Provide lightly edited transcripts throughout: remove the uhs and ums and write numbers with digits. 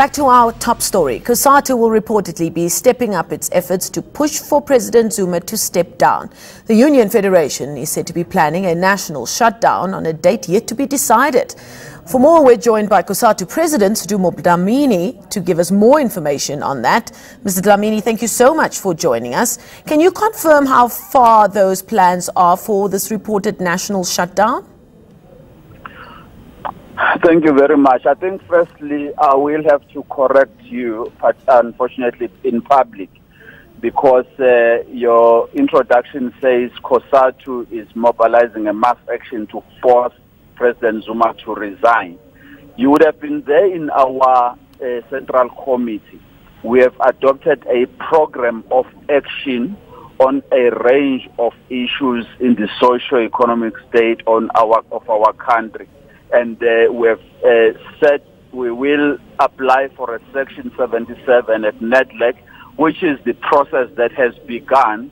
Back to our top story. Cosatu will reportedly be stepping up its efforts to push for President Zuma to step down. The Union Federation is said to be planning a national shutdown on a date yet to be decided. For more, we're joined by Cosatu President Sdumo Dlamini to give us more information on that. Mr. Dlamini, thank you so much for joining us. Can you confirm how far those plans are for this reported national shutdown? Thank you very much. I think firstly, I will have to correct you, but unfortunately in public, because your introduction says Cosatu is mobilizing a mass action to force President Zuma to resign. You would have been there in our Central Committee. We have adopted a program of action on a range of issues in the socio-economic state of our country. And we have said we will apply for a Section 77 at NEDLEC, which is the process that has begun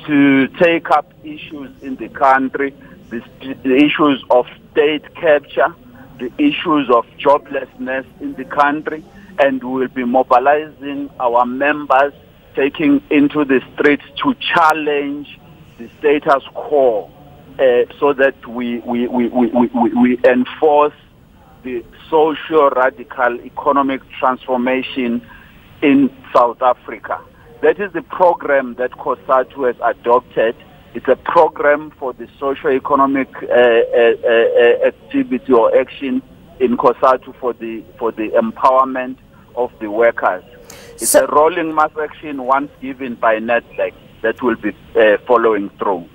to take up issues in the country, the issues of state capture, the issues of joblessness in the country, and we will be mobilizing our members, taking into the streets to challenge the status quo. So that we enforce the socio-radical economic transformation in South Africa. That is the program that Cosatu has adopted. It's a program for the socio-economic activity or action in Cosatu for the empowerment of the workers. It's a rolling mass action once given by NEDLEC that will be following through.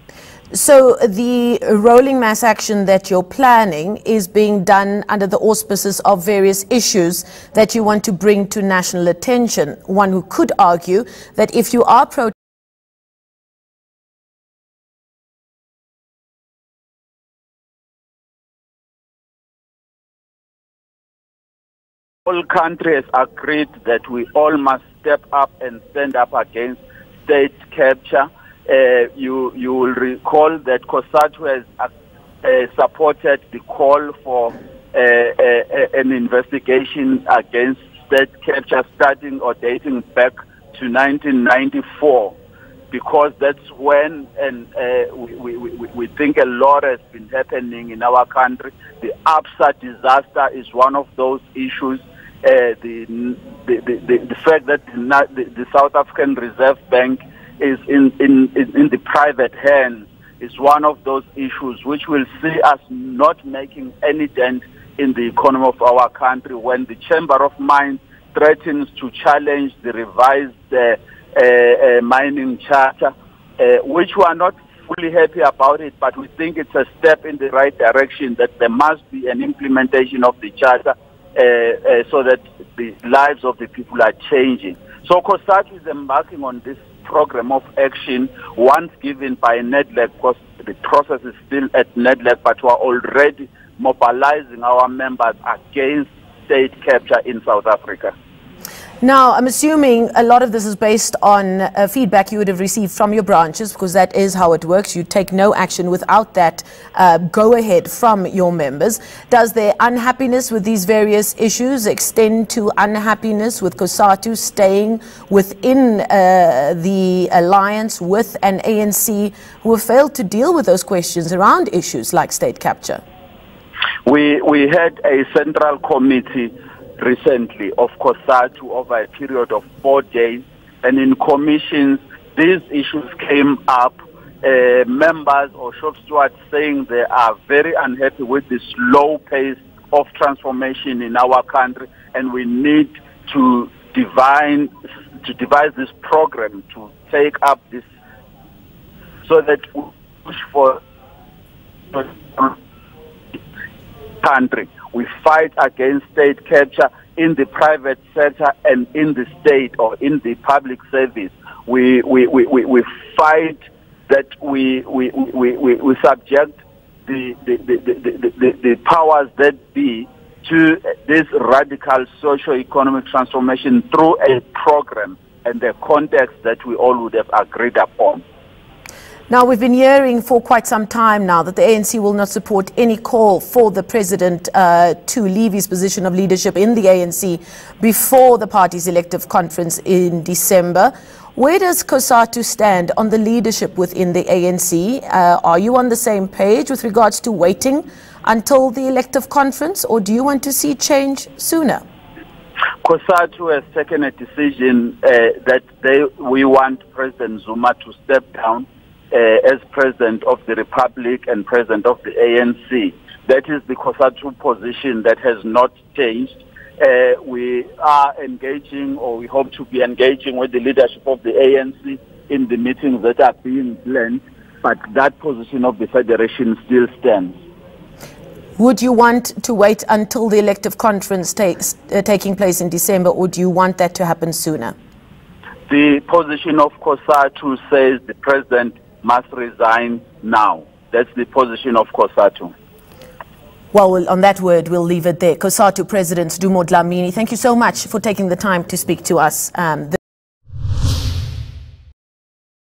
So the rolling mass action that you're planning is being done under the auspices of various issues that you want to bring to national attention. One who could argue that if you are protesting, the whole country has agreed that we all must step up and stand up against state capture. You will recall that Cosatu has supported the call for an investigation against state capture starting or dating back to 1994, because that's when we think a lot has been happening in our country. The ABSA disaster is one of those issues. The fact that the South African Reserve Bank is in the private hands is one of those issues which will see us not making any dent in the economy of our country when the Chamber of Mines threatens to challenge the revised mining charter, which we are not fully happy about it, but we think it's a step in the right direction, that there must be an implementation of the charter so that the lives of the people are changing. So Cosatu is embarking on this program of action once given by NEDLEC, because the process is still at NEDLEC, but we are already mobilizing our members against state capture in South Africa. Now, I'm assuming a lot of this is based on feedback you would have received from your branches, because that is how it works. You take no action without that go-ahead from your members. Does their unhappiness with these various issues extend to unhappiness with Cosatu staying within the alliance with an ANC who have failed to deal with those questions around issues like state capture? We had a central committee recently of Cosatu over a period of 4 days, and in commissions these issues came up. Members or shop stewards saying they are very unhappy with the slow pace of transformation in our country, and we need to devise this program to take up this so that we push for country. We fight against state capture in the private sector and in the state or in the public service. We fight that we subject the powers that be to this radical socio-economic transformation through a program and the context that we all would have agreed upon. Now, we've been hearing for quite some time now that the ANC will not support any call for the president to leave his position of leadership in the ANC before the party's elective conference in December. Where does Cosatu stand on the leadership within the ANC? Are you on the same page with regards to waiting until the elective conference, or do you want to see change sooner? Cosatu has taken a decision that we want President Zuma to step down as President of the Republic and President of the ANC. That is the Cosatu position that has not changed. We are engaging, or we hope to be engaging with the leadership of the ANC in the meetings that are being planned, but that position of the Federation still stands. Would you want to wait until the elective conference taking place in December, or do you want that to happen sooner? The position of Cosatu says the President must resign now. That's the position of Cosatu. Well, on that word, we'll leave it there. Cosatu President Sdumo Dlamini, thank you so much for taking the time to speak to us.